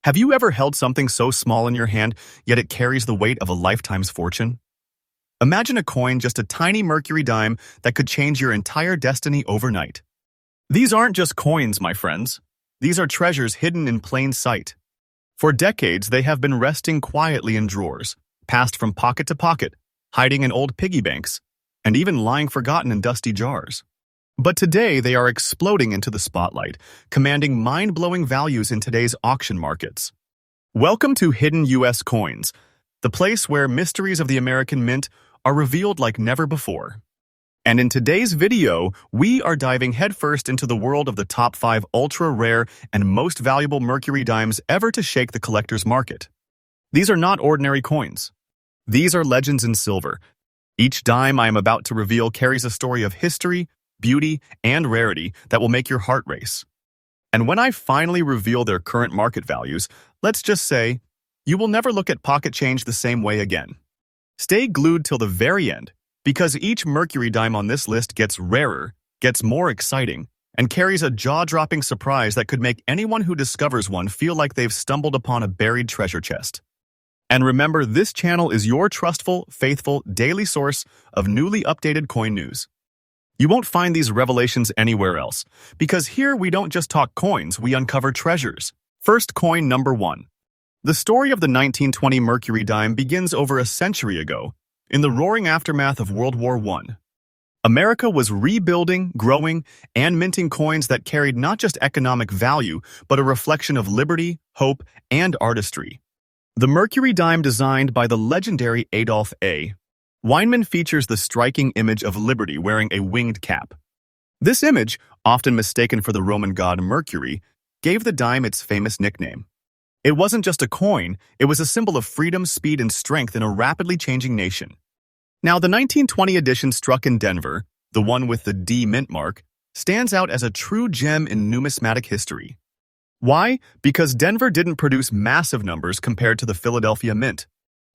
Have you ever held something so small in your hand, yet it carries the weight of a lifetime's fortune? Imagine a coin, just a tiny Mercury dime that could change your entire destiny overnight. These aren't just coins, my friends. These are treasures hidden in plain sight. For decades, they have been resting quietly in drawers, passed from pocket to pocket, hiding in old piggy banks, and even lying forgotten in dusty jars. But today, they are exploding into the spotlight, commanding mind-blowing values in today's auction markets. Welcome to Hidden U.S. Coins, the place where mysteries of the American Mint are revealed like never before. And in today's video, we are diving headfirst into the world of the top 5 ultra-rare and most valuable Mercury dimes ever to shake the collector's market. These are not ordinary coins. These are legends in silver. Each dime I am about to reveal carries a story of history, beauty, and rarity that will make your heart race. And when I finally reveal their current market values, let's just say, you will never look at pocket change the same way again. Stay glued till the very end, because each Mercury dime on this list gets rarer, gets more exciting, and carries a jaw-dropping surprise that could make anyone who discovers one feel like they've stumbled upon a buried treasure chest. And remember, this channel is your trustful, faithful, daily source of newly updated coin news. You won't find these revelations anywhere else, because here we don't just talk coins, we uncover treasures. First coin number 1. The story of the 1920 Mercury dime begins over a century ago, in the roaring aftermath of World War I. America was rebuilding, growing, and minting coins that carried not just economic value, but a reflection of liberty, hope, and artistry. The Mercury dime, designed by the legendary Adolph A. Weinman, features the striking image of liberty wearing a winged cap. This image, often mistaken for the Roman god Mercury, gave the dime its famous nickname. It wasn't just a coin, it was a symbol of freedom, speed, and strength in a rapidly changing nation. Now, the 1920 edition struck in Denver, the one with the D mint mark, stands out as a true gem in numismatic history. Why? Because Denver didn't produce massive numbers compared to the Philadelphia Mint.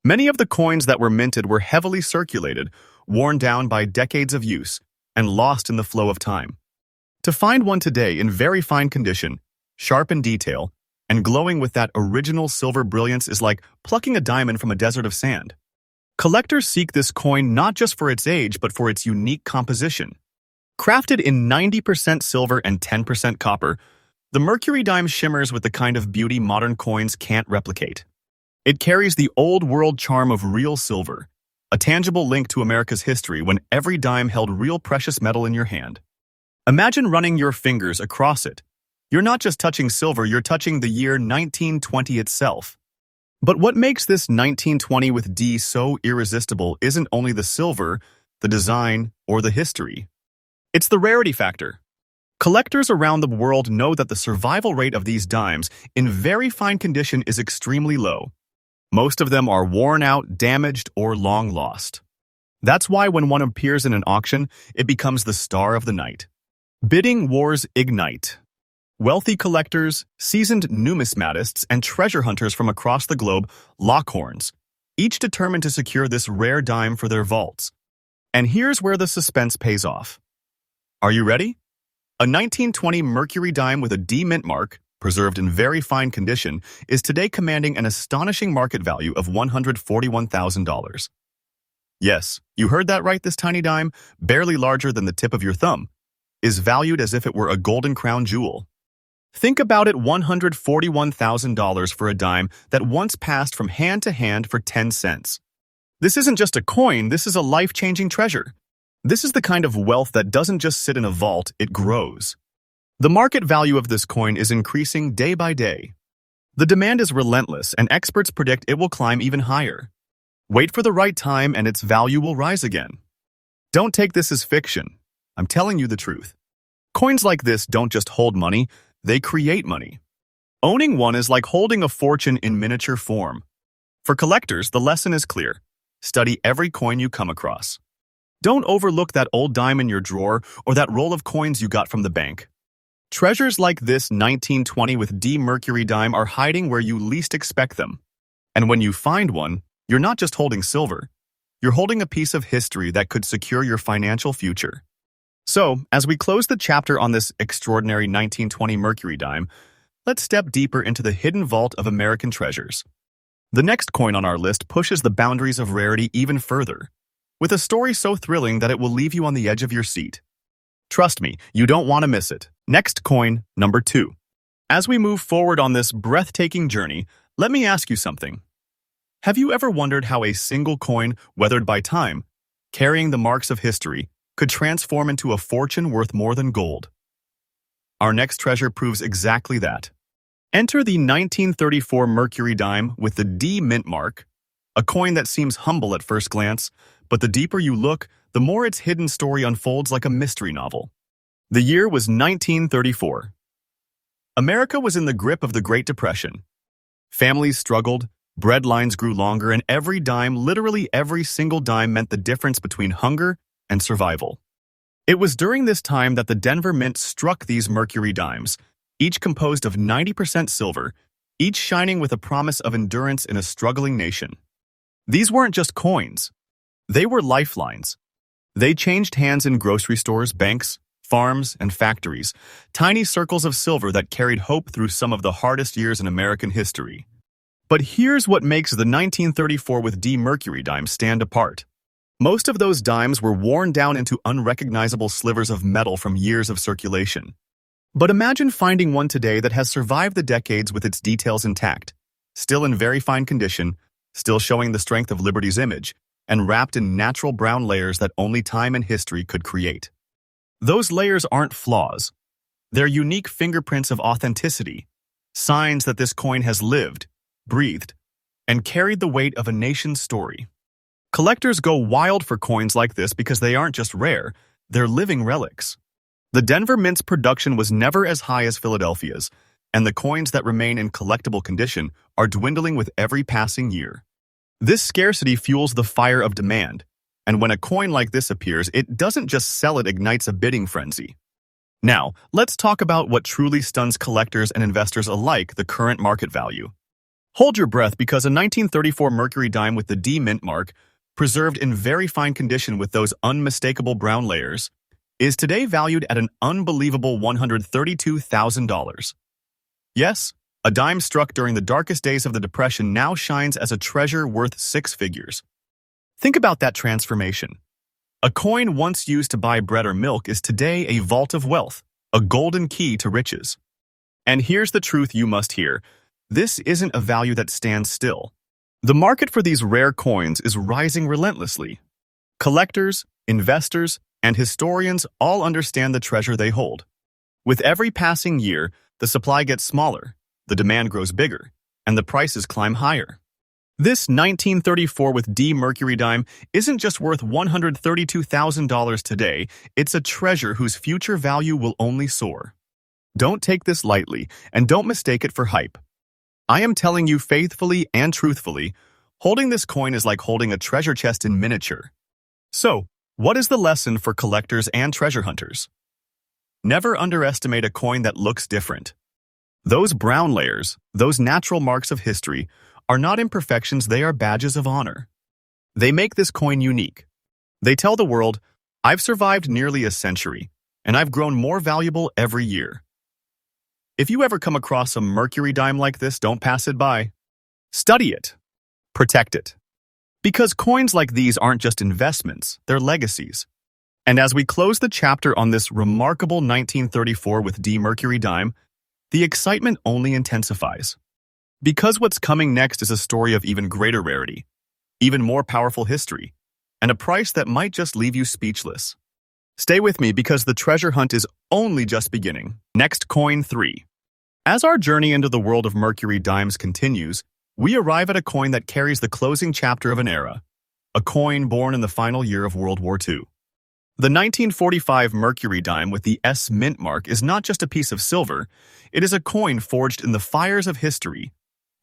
Many of the coins that were minted were heavily circulated, worn down by decades of use, and lost in the flow of time. To find one today in very fine condition, sharp in detail, and glowing with that original silver brilliance is like plucking a diamond from a desert of sand. Collectors seek this coin not just for its age, but for its unique composition. Crafted in 90% silver and 10% copper, the Mercury dime shimmers with the kind of beauty modern coins can't replicate. It carries the old-world charm of real silver, a tangible link to America's history when every dime held real precious metal in your hand. Imagine running your fingers across it. You're not just touching silver, you're touching the year 1920 itself. But what makes this 1920 with D so irresistible isn't only the silver, the design, or the history. It's the rarity factor. Collectors around the world know that the survival rate of these dimes in very fine condition is extremely low. Most of them are worn out, damaged, or long lost. That's why when one appears in an auction, it becomes the star of the night. Bidding wars ignite. Wealthy collectors, seasoned numismatists, and treasure hunters from across the globe lock horns, each determined to secure this rare dime for their vaults. And here's where the suspense pays off. Are you ready? A 1920 Mercury dime with a D mint mark, preserved in very fine condition, is today commanding an astonishing market value of $141,000. Yes, you heard that right. This tiny dime, barely larger than the tip of your thumb, is valued as if it were a golden crown jewel. Think about it, $141,000 for a dime that once passed from hand to hand for 10 cents. This isn't just a coin, this is a life-changing treasure. This is the kind of wealth that doesn't just sit in a vault, it grows. The market value of this coin is increasing day by day. The demand is relentless, and experts predict it will climb even higher. Wait for the right time and its value will rise again. Don't take this as fiction. I'm telling you the truth. Coins like this don't just hold money, they create money. Owning one is like holding a fortune in miniature form. For collectors, the lesson is clear. Study every coin you come across. Don't overlook that old dime in your drawer or that roll of coins you got from the bank. Treasures like this 1920 with D Mercury dime are hiding where you least expect them. And when you find one, you're not just holding silver. You're holding a piece of history that could secure your financial future. So, as we close the chapter on this extraordinary 1920 Mercury dime, let's step deeper into the hidden vault of American treasures. The next coin on our list pushes the boundaries of rarity even further, with a story so thrilling that it will leave you on the edge of your seat. Trust me, you don't want to miss it. Next coin, number 2. As we move forward on this breathtaking journey, let me ask you something. Have you ever wondered how a single coin, weathered by time, carrying the marks of history, could transform into a fortune worth more than gold? Our next treasure proves exactly that. Enter the 1934 Mercury dime with the D mint mark, a coin that seems humble at first glance, but the deeper you look, the more its hidden story unfolds like a mystery novel. The year was 1934. America was in the grip of the Great Depression. Families struggled, bread lines grew longer, and every dime, literally every single dime, meant the difference between hunger and survival. It was during this time that the Denver Mint struck these Mercury dimes, each composed of 90% silver, each shining with a promise of endurance in a struggling nation. These weren't just coins. They were lifelines. They changed hands in grocery stores, banks, farms, and factories, tiny circles of silver that carried hope through some of the hardest years in American history. But here's what makes the 1934 with D Mercury dime stand apart. Most of those dimes were worn down into unrecognizable slivers of metal from years of circulation. But imagine finding one today that has survived the decades with its details intact, still in very fine condition, still showing the strength of Liberty's image, and wrapped in natural brown layers that only time and history could create. Those layers aren't flaws. They're unique fingerprints of authenticity, signs that this coin has lived, breathed, and carried the weight of a nation's story. Collectors go wild for coins like this because they aren't just rare, they're living relics. The Denver Mint's production was never as high as Philadelphia's, and the coins that remain in collectible condition are dwindling with every passing year. This scarcity fuels the fire of demand, and when a coin like this appears, it doesn't just sell, it ignites a bidding frenzy. Now, let's talk about what truly stuns collectors and investors alike: the current market value. Hold your breath, because a 1934 Mercury dime with the D mint mark, preserved in very fine condition with those unmistakable brown layers, is today valued at an unbelievable $132,000. Yes, a dime struck during the darkest days of the Depression now shines as a treasure worth 6 figures. Think about that transformation. A coin once used to buy bread or milk is today a vault of wealth, a golden key to riches. And here's the truth you must hear. This isn't a value that stands still. The market for these rare coins is rising relentlessly. Collectors, investors, and historians all understand the treasure they hold. With every passing year, the supply gets smaller, the demand grows bigger, and the prices climb higher. This 1934 with D Mercury dime isn't just worth $132,000 today, it's a treasure whose future value will only soar. Don't take this lightly, and don't mistake it for hype. I am telling you faithfully and truthfully, holding this coin is like holding a treasure chest in miniature. So, what is the lesson for collectors and treasure hunters? Never underestimate a coin that looks different. Those brown layers, those natural marks of history, are not imperfections, they are badges of honor. They make this coin unique. They tell the world, I've survived nearly a century, and I've grown more valuable every year. If you ever come across a Mercury dime like this, don't pass it by. Study it. Protect it. Because coins like these aren't just investments, they're legacies. And as we close the chapter on this remarkable 1934 with D Mercury dime, the excitement only intensifies. Because what's coming next is a story of even greater rarity, even more powerful history, and a price that might just leave you speechless. Stay with me, because the treasure hunt is only just beginning. Next, coin 3. As our journey into the world of Mercury dimes continues, we arrive at a coin that carries the closing chapter of an era, a coin born in the final year of World War II. The 1945 Mercury dime with the S mint mark is not just a piece of silver, it is a coin forged in the fires of history,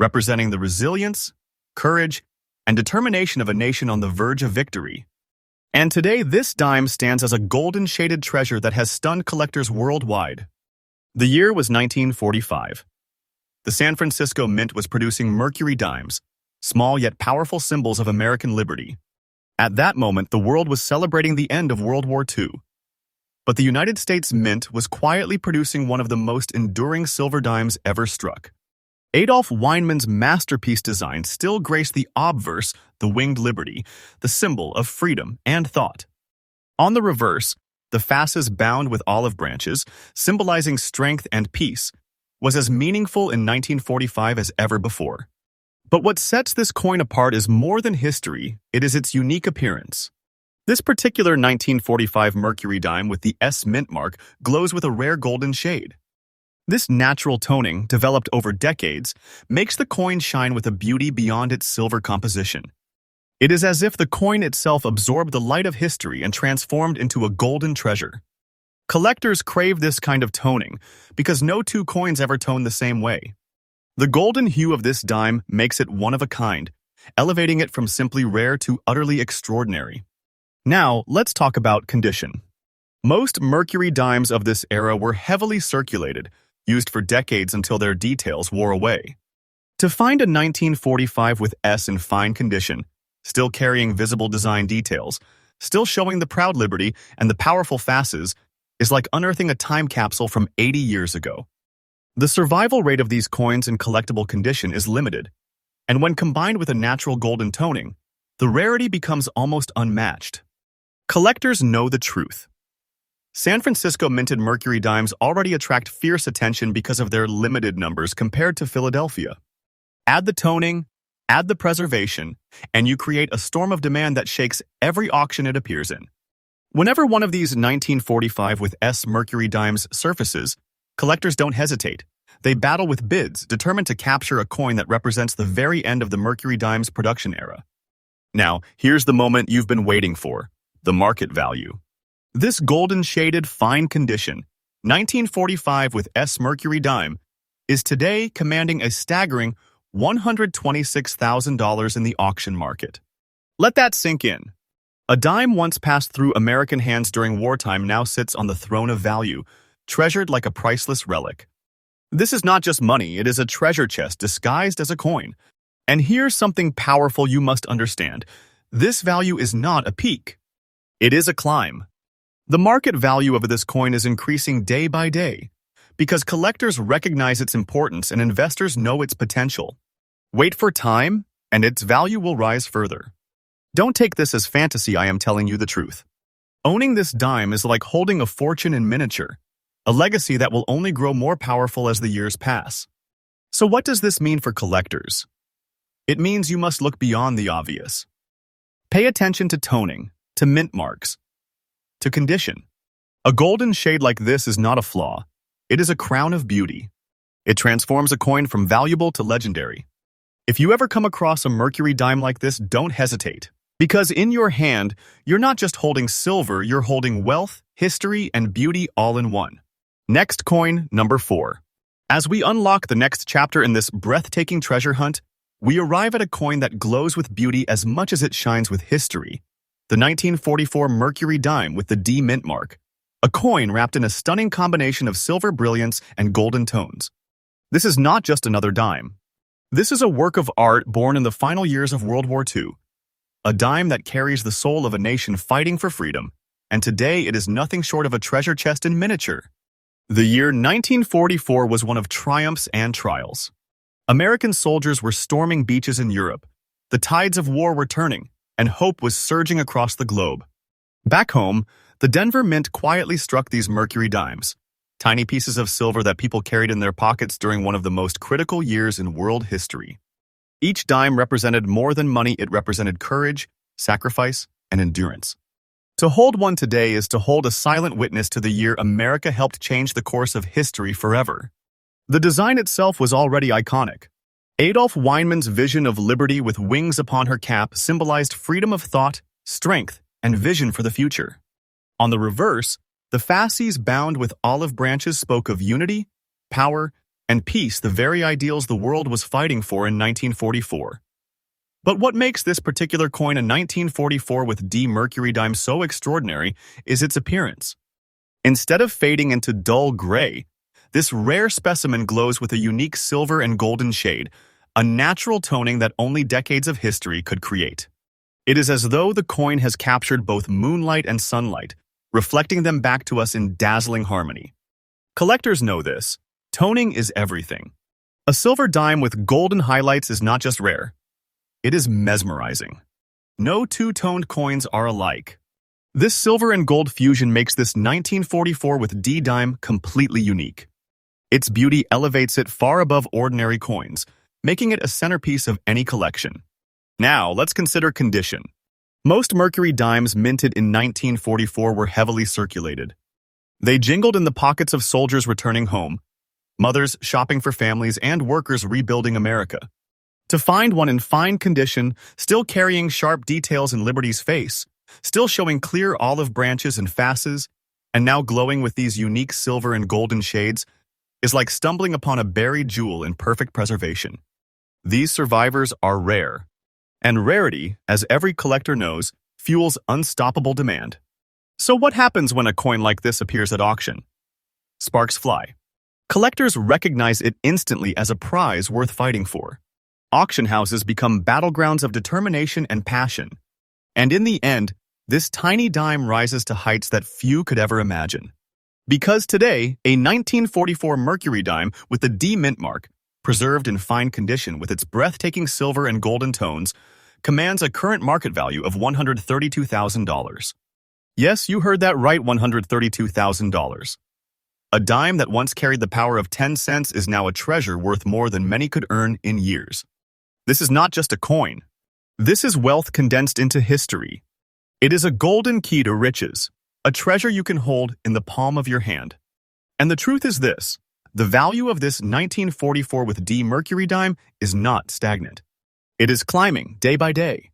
representing the resilience, courage, and determination of a nation on the verge of victory. And today, this dime stands as a golden-shaded treasure that has stunned collectors worldwide. The year was 1945. The San Francisco Mint was producing Mercury dimes, small yet powerful symbols of American liberty. At that moment, the world was celebrating the end of World War II. But the United States Mint was quietly producing one of the most enduring silver dimes ever struck. Adolph Weinmann's masterpiece design still graced the obverse, the winged liberty, the symbol of freedom and thought. On the reverse, the fasces bound with olive branches, symbolizing strength and peace, was as meaningful in 1945 as ever before. But what sets this coin apart is more than history, it is its unique appearance. This particular 1945 Mercury dime with the S mint mark glows with a rare golden shade. This natural toning, developed over decades, makes the coin shine with a beauty beyond its silver composition. It is as if the coin itself absorbed the light of history and transformed into a golden treasure. Collectors crave this kind of toning because no two coins ever tone the same way. The golden hue of this dime makes it one of a kind, elevating it from simply rare to utterly extraordinary. Now, let's talk about condition. Most Mercury dimes of this era were heavily circulated, used for decades until their details wore away. To find a 1945 with S in fine condition, still carrying visible design details, still showing the proud liberty and the powerful fasces, is like unearthing a time capsule from 80 years ago. The survival rate of these coins in collectible condition is limited, and when combined with a natural golden toning, the rarity becomes almost unmatched. Collectors know the truth. San Francisco minted Mercury dimes already attract fierce attention because of their limited numbers compared to Philadelphia. Add the toning, add the preservation, and you create a storm of demand that shakes every auction it appears in. Whenever one of these 1945 with S Mercury dimes surfaces, collectors don't hesitate. They battle with bids, determined to capture a coin that represents the very end of the Mercury dimes production era. Now, here's the moment you've been waiting for, the market value. This golden-shaded fine condition, 1945 with S Mercury dime, is today commanding a staggering $126,000 in the auction market. Let that sink in. A dime once passed through American hands during wartime now sits on the throne of value, treasured like a priceless relic. This is not just money, it is a treasure chest disguised as a coin. And here's something powerful you must understand. This value is not a peak. It is a climb. The market value of this coin is increasing day by day because collectors recognize its importance and investors know its potential. Wait for time, and its value will rise further. Don't take this as fantasy, I am telling you the truth. Owning this dime is like holding a fortune in miniature, a legacy that will only grow more powerful as the years pass. So what does this mean for collectors? It means you must look beyond the obvious. Pay attention to toning, to mint marks, to condition. A golden shade like this is not a flaw. It is a crown of beauty. It transforms a coin from valuable to legendary. If you ever come across a Mercury dime like this, don't hesitate. Because in your hand, you're not just holding silver, you're holding wealth, history, and beauty all in one. Next coin, number 4. As we unlock the next chapter in this breathtaking treasure hunt, we arrive at a coin that glows with beauty as much as it shines with history. The 1944 Mercury dime with the D mint mark. A coin wrapped in a stunning combination of silver brilliance and golden tones. This is not just another dime. This is a work of art born in the final years of World War II. A dime that carries the soul of a nation fighting for freedom, and today it is nothing short of a treasure chest in miniature. The year 1944 was one of triumphs and trials. American soldiers were storming beaches in Europe. The tides of war were turning, and hope was surging across the globe. Back home, the Denver Mint quietly struck these Mercury dimes, tiny pieces of silver that people carried in their pockets during one of the most critical years in world history. Each dime represented more than money, it represented courage, sacrifice, and endurance. To hold one today is to hold a silent witness to the year America helped change the course of history forever. The design itself was already iconic. Adolph Weinmann's vision of liberty with wings upon her cap symbolized freedom of thought, strength, and vision for the future. On the reverse, the fasces bound with olive branches spoke of unity, power, and peace, the very ideals the world was fighting for in 1944. But what makes this particular coin a 1944 with D Mercury dime so extraordinary is its appearance. Instead of fading into dull gray, this rare specimen glows with a unique silver and golden shade, a natural toning that only decades of history could create. It is as though the coin has captured both moonlight and sunlight, reflecting them back to us in dazzling harmony. Collectors know this. Toning is everything. A silver dime with golden highlights is not just rare. It is mesmerizing. No two-toned coins are alike. This silver and gold fusion makes this 1944 with D dime completely unique. Its beauty elevates it far above ordinary coins, making it a centerpiece of any collection. Now, let's consider condition. Most Mercury dimes minted in 1944 were heavily circulated. They jingled in the pockets of soldiers returning home, mothers shopping for families, and workers rebuilding America. To find one in fine condition, still carrying sharp details in Liberty's face, still showing clear olive branches and fasces, and now glowing with these unique silver and golden shades, is like stumbling upon a buried jewel in perfect preservation. These survivors are rare, and rarity, as every collector knows, fuels unstoppable demand. So what happens when a coin like this appears at auction? Sparks fly. Collectors recognize it instantly as a prize worth fighting for. Auction houses become battlegrounds of determination and passion. And in the end, this tiny dime rises to heights that few could ever imagine. Because today, a 1944 Mercury dime with the D mint mark, preserved in fine condition with its breathtaking silver and golden tones, commands a current market value of $132,000. Yes, you heard that right, $132,000. A dime that once carried the power of 10 cents is now a treasure worth more than many could earn in years. This is not just a coin. This is wealth condensed into history. It is a golden key to riches, a treasure you can hold in the palm of your hand. And the truth is this: the value of this 1944 with D Mercury dime is not stagnant. It is climbing day by day.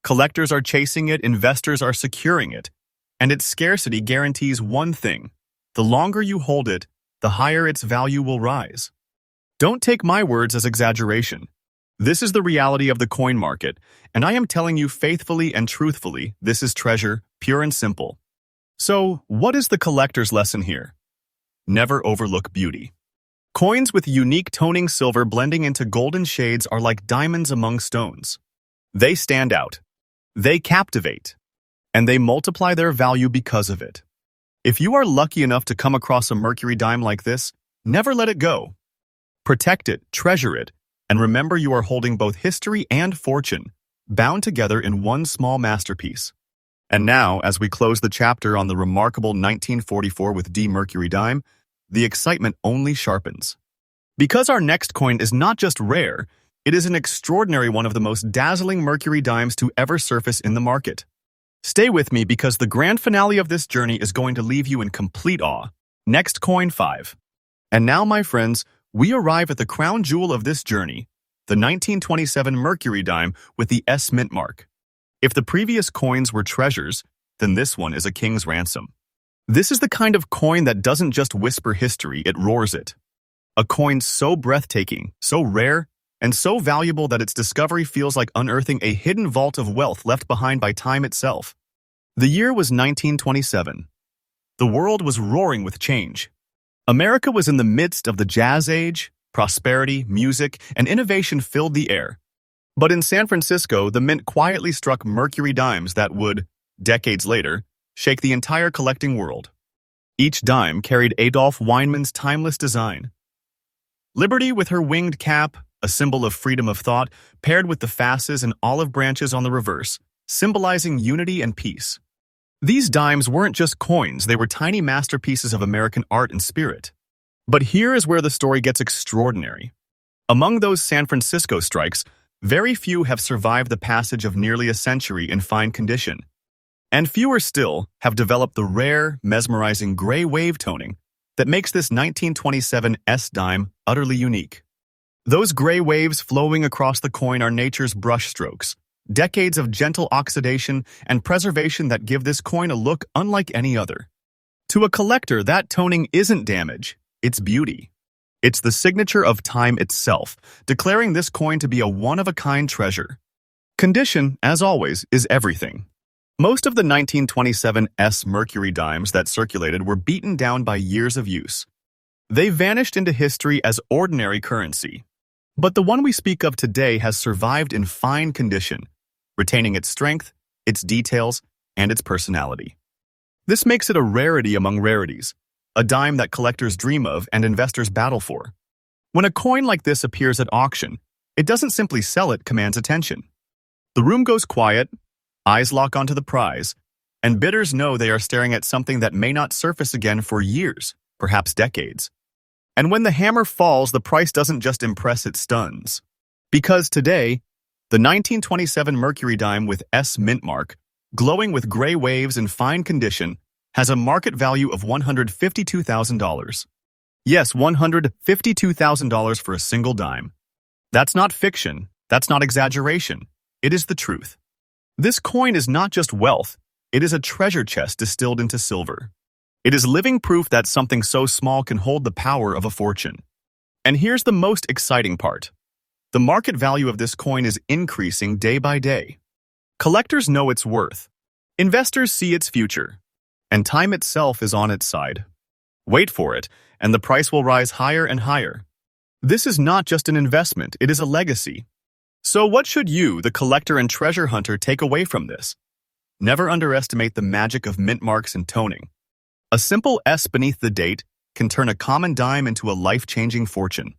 Collectors are chasing it, investors are securing it, and its scarcity guarantees one thing: the longer you hold it, the higher its value will rise. Don't take my words as exaggeration. This is the reality of the coin market, and I am telling you faithfully and truthfully, this is treasure, pure and simple. So, what is the collector's lesson here? Never overlook beauty. Coins with unique toning silver blending into golden shades are like diamonds among stones. They stand out. They captivate. And they multiply their value because of it. If you are lucky enough to come across a Mercury dime like this, never let it go. Protect it, treasure it, and remember you are holding both history and fortune, bound together in one small masterpiece. And now, as we close the chapter on the remarkable 1944 with D Mercury dime, the excitement only sharpens. Because our next coin is not just rare, it is an extraordinary one of the most dazzling Mercury dimes to ever surface in the market. Stay with me because the grand finale of this journey is going to leave you in complete awe. Next coin 5. And now, my friends, we arrive at the crown jewel of this journey, the 1927 Mercury dime with the S mint mark. If the previous coins were treasures, then this one is a king's ransom. This is the kind of coin that doesn't just whisper history, it roars it. A coin so breathtaking, so rare, and so valuable that its discovery feels like unearthing a hidden vault of wealth left behind by time itself. The year was 1927. The world was roaring with change. America was in the midst of the Jazz Age. Prosperity, music, and innovation filled the air. But in San Francisco, the mint quietly struck Mercury dimes that would, decades later, shake the entire collecting world. Each dime carried Adolph Weinman's timeless design. Liberty with her winged cap, a symbol of freedom of thought, paired with the fasces and olive branches on the reverse, symbolizing unity and peace. These dimes weren't just coins, they were tiny masterpieces of American art and spirit. But here is where the story gets extraordinary. Among those San Francisco strikes, very few have survived the passage of nearly a century in fine condition. And fewer still have developed the rare, mesmerizing gray wave toning that makes this 1927 S dime utterly unique. Those gray waves flowing across the coin are nature's brushstrokes, decades of gentle oxidation and preservation that give this coin a look unlike any other. To a collector, that toning isn't damage, it's beauty. It's the signature of time itself, declaring this coin to be a one-of-a-kind treasure. Condition, as always, is everything. Most of the 1927 S Mercury dimes that circulated were beaten down by years of use. They vanished into history as ordinary currency. But the one we speak of today has survived in fine condition, retaining its strength, its details, and its personality. This makes it a rarity among rarities, a dime that collectors dream of and investors battle for. When a coin like this appears at auction, it doesn't simply sell, it commands attention. The room goes quiet, eyes lock onto the prize, and bidders know they are staring at something that may not surface again for years, perhaps decades. And when the hammer falls, the price doesn't just impress, it stuns. Because today, the 1927 Mercury dime with S mint mark, glowing with gray waves in fine condition, has a market value of $152,000. Yes, $152,000 for a single dime. That's not fiction. That's not exaggeration. It is the truth. This coin is not just wealth. It is a treasure chest distilled into silver. It is living proof that something so small can hold the power of a fortune. And here's the most exciting part. The market value of this coin is increasing day by day. Collectors know its worth. Investors see its future. And time itself is on its side. Wait for it, and the price will rise higher and higher. This is not just an investment, it is a legacy. So what should you, the collector and treasure hunter, take away from this? Never underestimate the magic of mint marks and toning. A simple S beneath the date can turn a common dime into a life-changing fortune.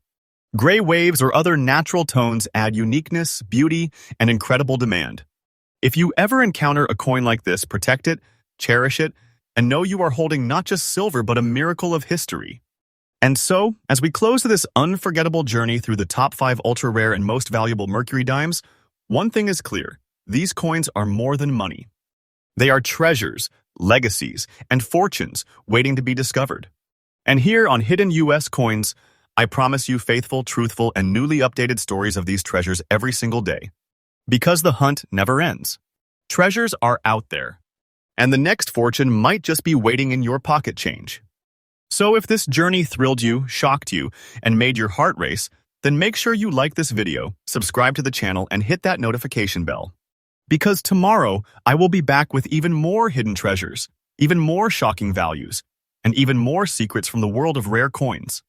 Gray waves or other natural tones add uniqueness, beauty, and incredible demand. If you ever encounter a coin like this, protect it, cherish it, and know you are holding not just silver but a miracle of history. And so, as we close this unforgettable journey through the top 5 ultra-rare and most valuable Mercury dimes, one thing is clear: these coins are more than money. They are treasures, legacies, and fortunes waiting to be discovered. And here on Hidden US Coins, I promise you faithful, truthful, and newly updated stories of these treasures every single day. Because the hunt never ends. Treasures are out there. And the next fortune might just be waiting in your pocket change. So if this journey thrilled you, shocked you, and made your heart race, then make sure you like this video, subscribe to the channel, and hit that notification bell. Because tomorrow, I will be back with even more hidden treasures, even more shocking values, and even more secrets from the world of rare coins.